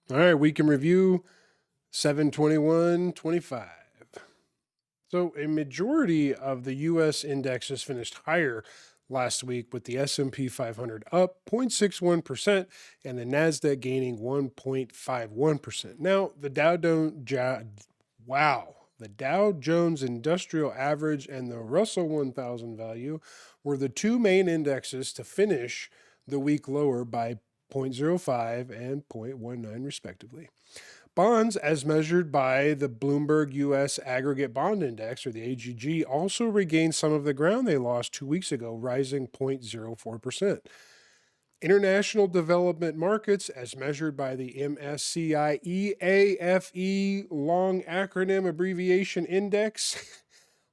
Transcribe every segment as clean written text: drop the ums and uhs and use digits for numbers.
All right, week in review 7/21/25. So a majority of the US indexes finished higher last week, with the S&P 500 up 0.61% and the NASDAQ gaining 1.51%. Now, the Dow Jones Industrial Average and the Russell 1000 value were the two main indexes to finish the week lower by 0.05 and 0.19 respectively. Bonds, as measured by the Bloomberg U.S. Aggregate Bond Index, or the AGG, also regained some of the ground they lost 2 weeks ago, rising 0.04%. International development markets, as measured by the MSCI EAFE long acronym abbreviation index,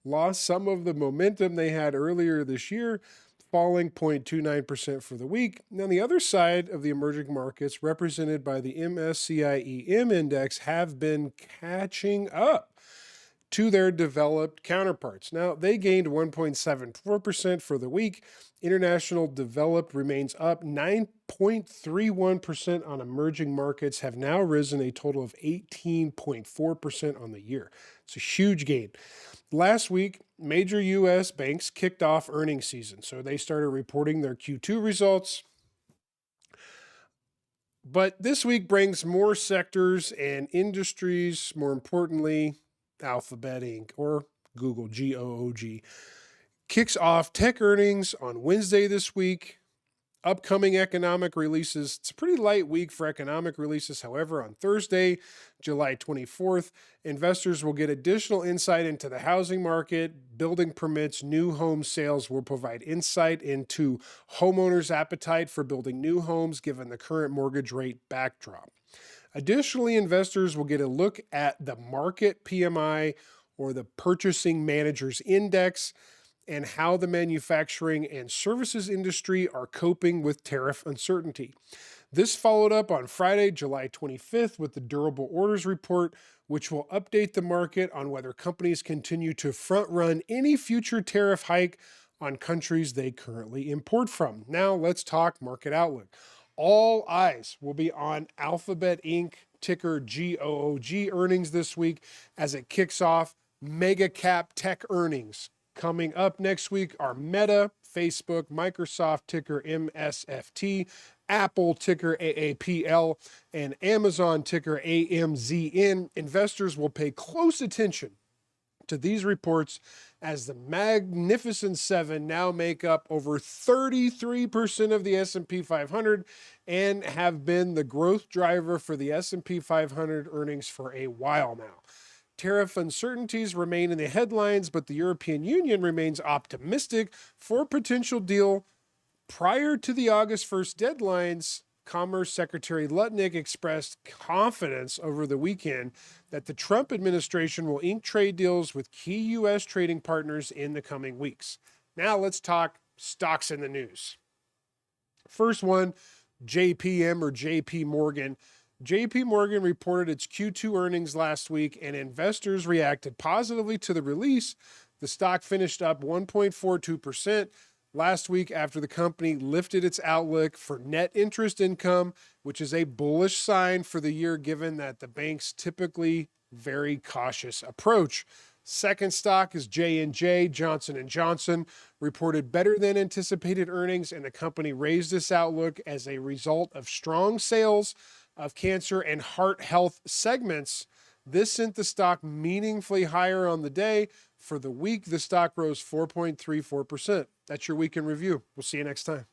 lost some of the momentum they had earlier this year, falling 0.29% for the week. Now, the other side of the emerging markets, represented by the MSCI EM index, have been catching up to their developed counterparts. Now, they gained 1.74% for the week. International developed remains up 9.31% on emerging markets, have now risen a total of 18.4% on the year. It's a huge gain. Last week, major U.S. banks kicked off earnings season, so they started reporting their Q2 results. But this week brings more sectors and industries, more importantly, Alphabet Inc., or Google, GOOG, kicks off tech earnings on Wednesday this week. Upcoming economic releases. It's a pretty light week for economic releases. However, on Thursday, July 24th, investors will get additional insight into the housing market, building permits, new home sales will provide insight into homeowners' appetite for building new homes given the current mortgage rate backdrop. Additionally, investors will get a look at the market PMI, or the Purchasing Managers Index, and how the manufacturing and services industry are coping with tariff uncertainty. This followed up on Friday, July 25th, with the Durable Orders Report, which will update the market on whether companies continue to front-run any future tariff hike on countries they currently import from. Now, let's talk market outlook. All eyes will be on Alphabet Inc., ticker GOOG, earnings this week as it kicks off mega cap tech earnings. Coming up next week are Meta, Facebook, Microsoft, ticker MSFT, Apple, ticker AAPL, and Amazon, ticker AMZN. Investors will pay close attention to these reports as the Magnificent Seven now make up over 33% of the S&P 500 and have been the growth driver for the S&P 500 earnings for a while now. Tariff uncertainties remain in the headlines, but the European Union remains optimistic for a potential deal. Prior to the August 1st deadlines, Commerce Secretary Lutnick expressed confidence over the weekend that the Trump administration will ink trade deals with key U.S. trading partners in the coming weeks. Now let's talk stocks in the news. First one, JPM or JPMorgan. JPMorgan reported its Q2 earnings last week, and investors reacted positively to the release. The stock finished up 1.42% last week after the company lifted its outlook for net interest income, which is a bullish sign for the year given that the bank's typically very cautious approach. Second stock is J&J, Johnson Johnson, reported better than anticipated earnings, and the company raised its outlook as a result of strong sales of cancer and heart health segments. This sent the stock meaningfully higher on the day. For the week, the stock rose 4.34%. That's your week in review. We'll see you next time.